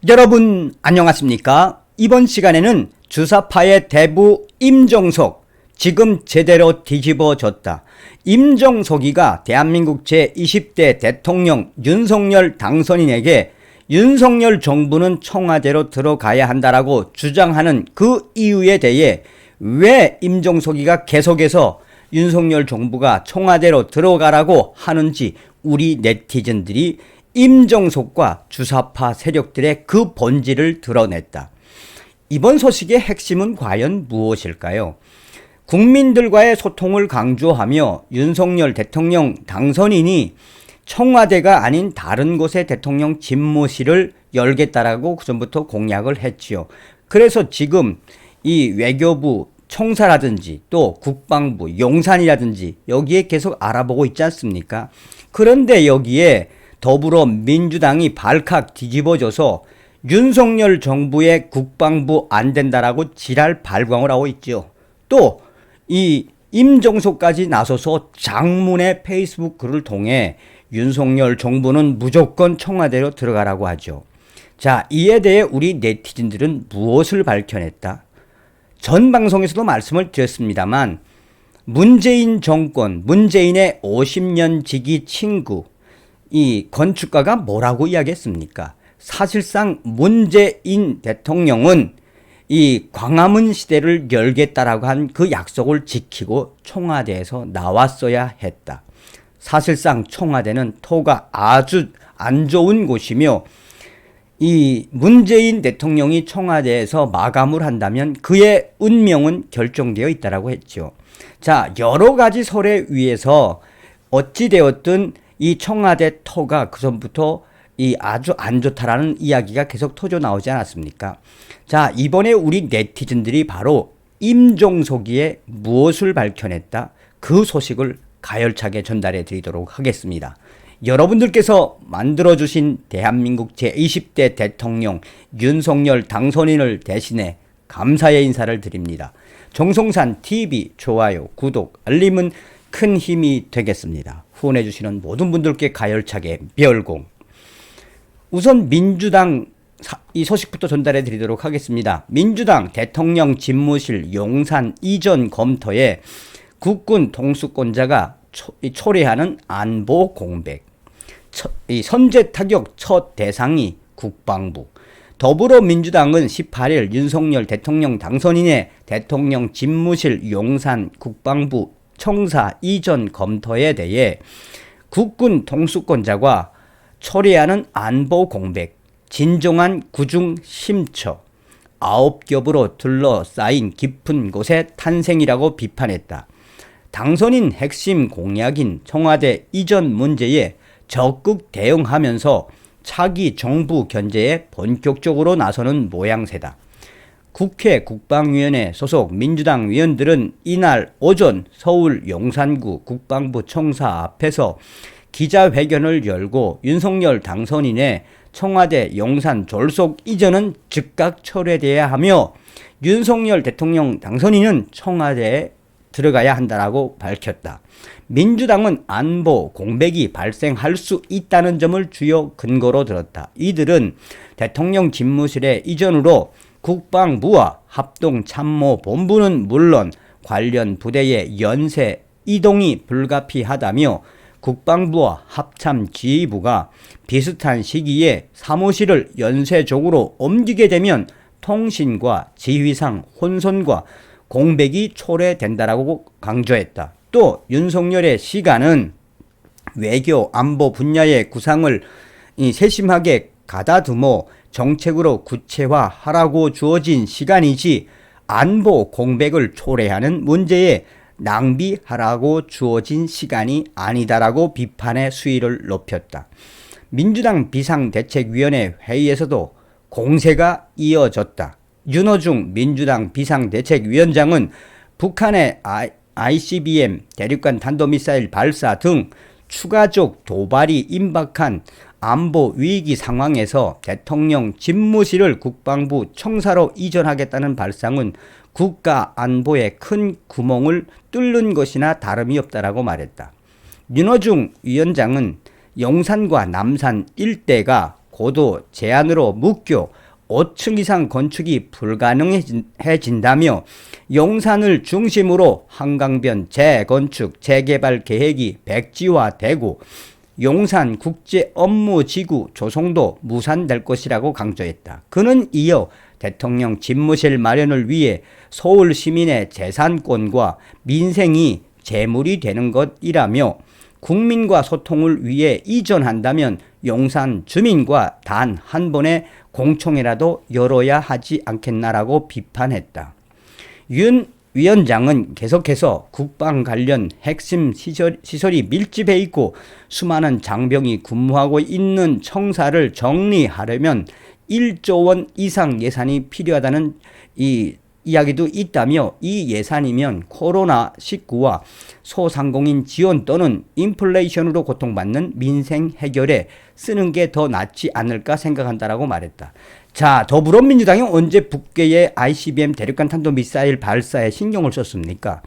여러분 안녕하십니까? 이번 시간에는 주사파의 대부 임종석, 지금 제대로 뒤집어졌다. 임종석이가 대한민국 제20대 대통령 윤석열 당선인에게 윤석열 정부는 청와대로 들어가야 한다라고 주장하는 그 이유에 대해 왜 임종석이가 계속해서 윤석열 정부가 청와대로 들어가라고 하는지 우리 네티즌들이 임종석과 주사파 세력들의 그 본질을 드러냈다. 이번 소식의 핵심은 과연 무엇일까요? 국민들과의 소통을 강조하며 윤석열 대통령 당선인이 청와대가 아닌 다른 곳에 대통령 집무실을 열겠다라고 그전부터 공약을 했지요. 그래서 지금 이 외교부 청사라든지 또 국방부 용산이라든지 여기에 계속 알아보고 있지 않습니까? 그런데 여기에 더불어민주당이 발칵 뒤집어져서 윤석열 정부의 국방부 안 된다라고 지랄 발광을 하고 있죠. 또 이 임종석까지 나서서 장문의 페이스북 글을 통해 윤석열 정부는 무조건 청와대로 들어가라고 하죠. 자, 이에 대해 우리 네티즌들은 무엇을 밝혀냈다? 전 방송에서도 말씀을 드렸습니다만 문재인 정권, 문재인의 50년 지기 친구 이 건축가가 뭐라고 이야기했습니까? 사실상 문재인 대통령은 이 광화문 시대를 열겠다라고 한 그 약속을 지키고 청와대에서 나왔어야 했다. 사실상 청와대는 토가 아주 안 좋은 곳이며 이 문재인 대통령이 청와대에서 마감을 한다면 그의 운명은 결정되어 있다라고 했죠. 자, 여러 가지 설에 의해서 어찌되었든 이 청와대 터가 그전부터 이 아주 안 좋다라는 이야기가 계속 터져 나오지 않았습니까? 자, 이번에 우리 네티즌들이 바로 임종석이의 무엇을 밝혀냈다? 그 소식을 가열차게 전달해 드리도록 하겠습니다. 여러분들께서 만들어주신 대한민국 제20대 대통령 윤석열 당선인을 대신해 감사의 인사를 드립니다. 정성산 TV 좋아요, 구독, 알림은 큰 힘이 되겠습니다. 후원해주시는 모든 분들께 가열차게 멸공. 우선 민주당 이 소식부터 전달해 드리도록 하겠습니다. 민주당 대통령 집무실 용산 이전 검토에 국군 통수권자가 초래하는 안보 공백. 이 선제 타격 첫 대상이 국방부. 더불어민주당은 18일 윤석열 대통령 당선인의 대통령 집무실 용산 국방부 청사 이전 검토에 대해 국군 통수권자가 초래하는 안보 공백, 진정한 구중 심처, 9겹으로 둘러싸인 깊은 곳의 탄생이라고 비판했다. 당선인 핵심 공약인 청와대 이전 문제에 적극 대응하면서 차기 정부 견제에 본격적으로 나서는 모양새다. 국회 국방위원회 소속 민주당 위원들은 이날 오전 서울 용산구 국방부 청사 앞에서 기자회견을 열고 윤석열 당선인의 청와대 용산 졸속 이전은 즉각 철회돼야 하며 윤석열 대통령 당선인은 청와대에 들어가야 한다라고 밝혔다. 민주당은 안보 공백이 발생할 수 있다는 점을 주요 근거로 들었다. 이들은 대통령 집무실의 이전으로 국방부와 합동참모본부는 물론 관련 부대의 연쇄 이동이 불가피하다며 국방부와 합참지휘부가 비슷한 시기에 사무실을 연쇄적으로 옮기게 되면 통신과 지휘상 혼선과 공백이 초래된다라고 강조했다. 또 윤석열의 시간은 외교 안보 분야의 구상을 세심하게 가다듬어 정책으로 구체화하라고 주어진 시간이지 안보 공백을 초래하는 문제에 낭비하라고 주어진 시간이 아니다라고 비판의 수위를 높였다. 민주당 비상대책위원회 회의에서도 공세가 이어졌다. 윤호중 민주당 비상대책위원장은 북한의 ICBM 대륙간 탄도미사일 발사 등 추가적 도발이 임박한 안보 위기 상황에서 대통령 집무실을 국방부 청사로 이전하겠다는 발상은 국가 안보에 큰 구멍을 뚫는 것이나 다름이 없다라고 말했다. 윤호중 위원장은 용산과 남산 일대가 고도 제한으로 묶여 5층 이상 건축이 불가능해진다며 용산을 중심으로 한강변 재건축 재개발 계획이 백지화되고 용산 국제업무지구 조성도 무산될 것이라고 강조했다. 그는 이어 대통령 집무실 마련을 위해 서울 시민의 재산권과 민생이 재물이 되는 것이라며 국민과 소통을 위해 이전한다면 용산 주민과 단 한 번의 공청회라도 열어야 하지 않겠나라고 비판했다. 윤 위원장은 계속해서 국방 관련 핵심 시설이 밀집해 있고 수많은 장병이 근무하고 있는 청사를 정리하려면 1조 원 이상 예산이 필요하다는 이야기도 있다며 이 예산이면 코로나19와 소상공인 지원 또는 인플레이션으로 고통받는 민생 해결에 쓰는 게 더 낫지 않을까 생각한다라고 말했다. 자, 더불어민주당이 언제 북괴의 ICBM 대륙간 탄도미사일 발사에 신경을 썼습니까?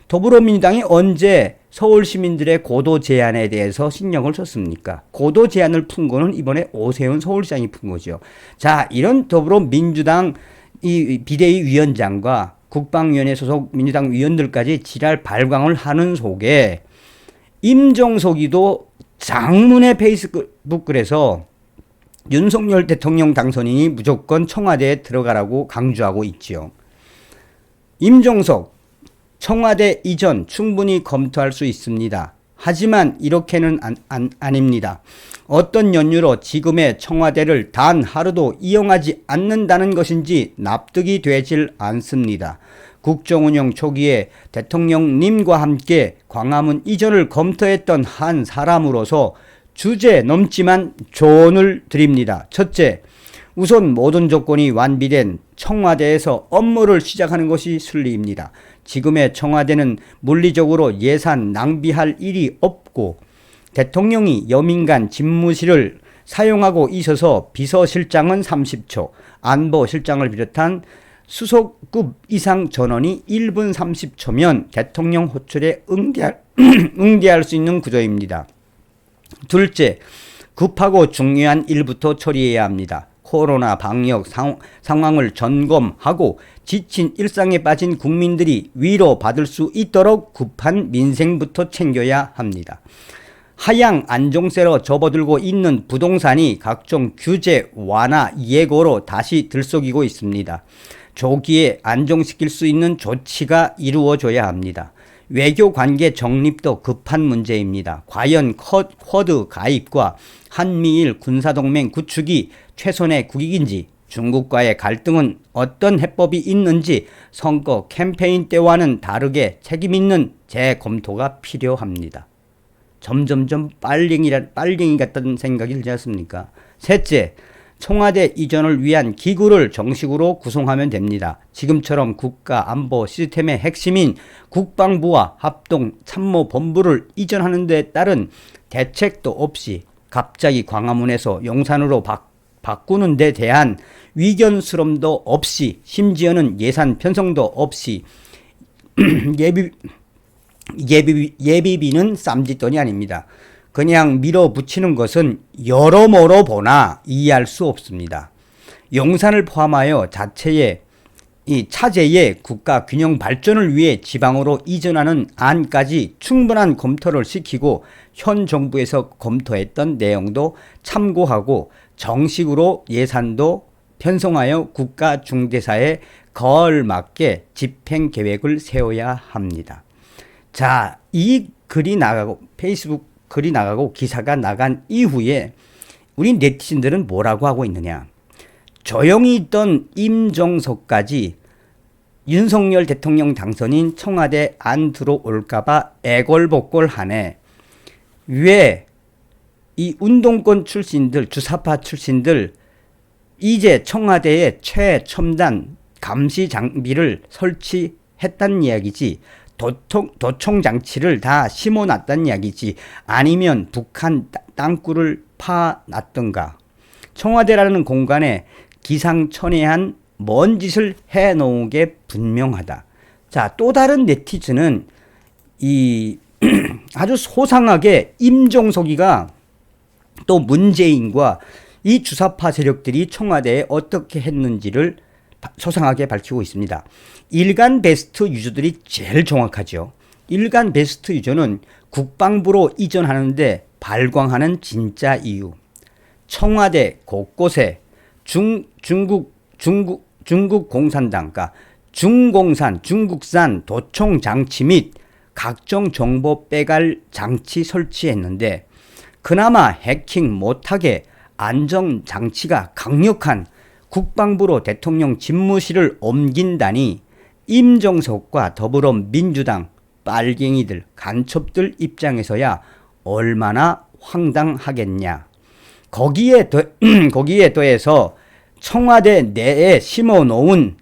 더불어민주당이 언제 서울 시민들의 고도 제한에 대해서 신경을 썼습니까? 고도 제한을 푼 거는 이번에 오세훈 서울시장이 푼 거죠. 자, 이런 더불어민주당 이 비대위 위원장과 국방위원회 소속 민주당 위원들까지 지랄 발광을 하는 속에 임종석이도 장문의 페이스북 글에서 윤석열 대통령 당선인이 무조건 청와대에 들어가라고 강조하고 있지요. 임종석, 청와대 이전 충분히 검토할 수 있습니다. 하지만 이렇게는 아닙니다. 어떤 연유로 지금의 청와대를 단 하루도 이용하지 않는다는 것인지 납득이 되질 않습니다. 국정운영 초기에 대통령님과 함께 광화문 이전을 검토했던 한 사람으로서 주제 넘지만 조언을 드립니다. 첫째, 우선 모든 조건이 완비된 청와대에서 업무를 시작하는 것이 순리입니다. 지금의 청와대는 물리적으로 예산 낭비할 일이 없고 대통령이 여민간 집무실을 사용하고 있어서 비서실장은 30초, 안보실장을 비롯한 수석급 이상 전원이 1분 30초면 대통령 호출에 응대할 수 있는 구조입니다. 둘째, 급하고 중요한 일부터 처리해야 합니다. 코로나 방역 상황을 점검하고 지친 일상에 빠진 국민들이 위로받을 수 있도록 급한 민생부터 챙겨야 합니다. 하향 안정세로 접어들고 있는 부동산이 각종 규제 완화 예고로 다시 들썩이고 있습니다. 조기에 안정시킬 수 있는 조치가 이루어져야 합니다. 외교관계 정립도 급한 문제입니다. 과연 쿼드 가입과 한미일 군사동맹 구축이 최선의 국익인지, 중국과의 갈등은 어떤 해법이 있는지 선거 캠페인 때와는 다르게 책임있는 재검토가 필요합니다. 점점점 빨갱이 같다는 생각이 들지 않습니까? 셋째, 청와대 이전을 위한 기구를 정식으로 구성하면 됩니다. 지금처럼 국가안보 시스템의 핵심인 국방부와 합동참모본부를 이전하는 데 따른 대책도 없이 갑자기 광화문에서 용산으로 바꾸는 데 대한 위견스러움도 없이 심지어는 예산 편성도 없이 예비비는 쌈짓돈이 아닙니다. 그냥 밀어붙이는 것은 여러모로 보나 이해할 수 없습니다. 용산을 포함하여 차제의 국가 균형 발전을 위해 지방으로 이전하는 안까지 충분한 검토를 시키고 현 정부에서 검토했던 내용도 참고하고 정식으로 예산도 편성하여 국가 중대사에 걸맞게 집행 계획을 세워야 합니다. 자, 이 글이 나가고 페이스북 글이 나가고 기사가 나간 이후에 우리 네티즌들은 뭐라고 하고 있느냐. 조용히 있던 임종석까지 윤석열 대통령 당선인 청와대 안 들어올까봐 애걸복걸하네. 왜 이 운동권 출신들, 주사파 출신들 이제 청와대에 최첨단 감시 장비를 설치했다는 이야기지. 도청 장치를 다 심어놨다는 이야기지. 아니면 북한 땅굴을 파놨던가. 청와대라는 공간에 기상천외한 먼 짓을 해놓은 게 분명하다. 자, 또 다른 네티즌은 아주 소상하게 임종석이가 또 문재인과 이 주사파 세력들이 청와대에 어떻게 했는지를 소상하게 밝히고 있습니다. 일간 베스트 유저들이 제일 정확하죠. 일간 베스트 유저는 국방부로 이전하는데 발광하는 진짜 이유. 청와대 곳곳에 중국 공산당, 그러니까 중국산 도청 장치 및 각종 정보 빼갈 장치 설치했는데 그나마 해킹 못하게 안정 장치가 강력한 국방부로 대통령 집무실을 옮긴다니 임종석과 더불어민주당 빨갱이들 간첩들 입장에서야 얼마나 황당하겠냐. 거기에 더해서 청와대 내에 심어놓은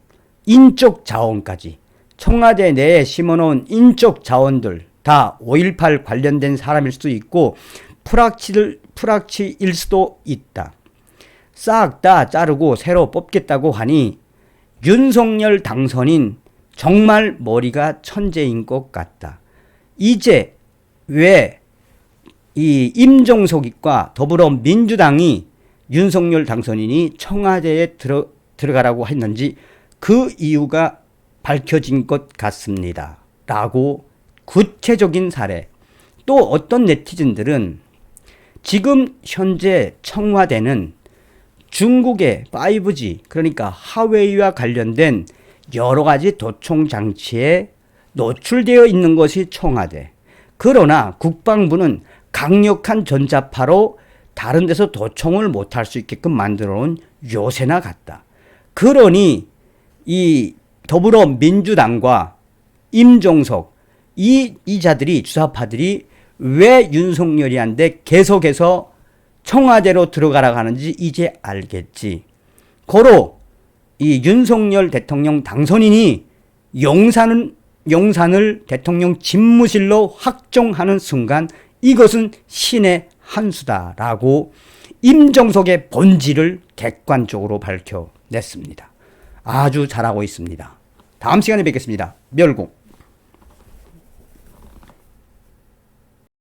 인적 자원까지, 청와대 내에 심어놓은 인적 자원들 다 5.18 관련된 사람일 수도 있고 프락치일 수도 있다. 싹 다 자르고 새로 뽑겠다고 하니 윤석열 당선인 정말 머리가 천재인 것 같다. 이제 왜 이 임종석과 더불어민주당이 윤석열 당선인이 청와대에 들어가라고 했는지 그 이유가 밝혀진 것 같습니다. 라고 구체적인 사례. 또 어떤 네티즌들은 지금 현재 청와대는 중국의 5G, 그러니까 하웨이와 관련된 여러 가지 도청 장치에 노출되어 있는 것이 청와대. 그러나 국방부는 강력한 전자파로 다른 데서 도청을 못할 수 있게끔 만들어 놓은 요새나 같다. 그러니 이 더불어민주당과 임종석 이자들이 주사파들이 왜 윤석열이한테 계속해서 청와대로 들어가라고 하는지 이제 알겠지. 고로 이 윤석열 대통령 당선인이 용산을 대통령 집무실로 확정하는 순간 이것은 신의 한 수다라고 임종석의 본질을 객관적으로 밝혀냈습니다. 아주 잘하고 있습니다. 다음 시간에 뵙겠습니다. 멸공.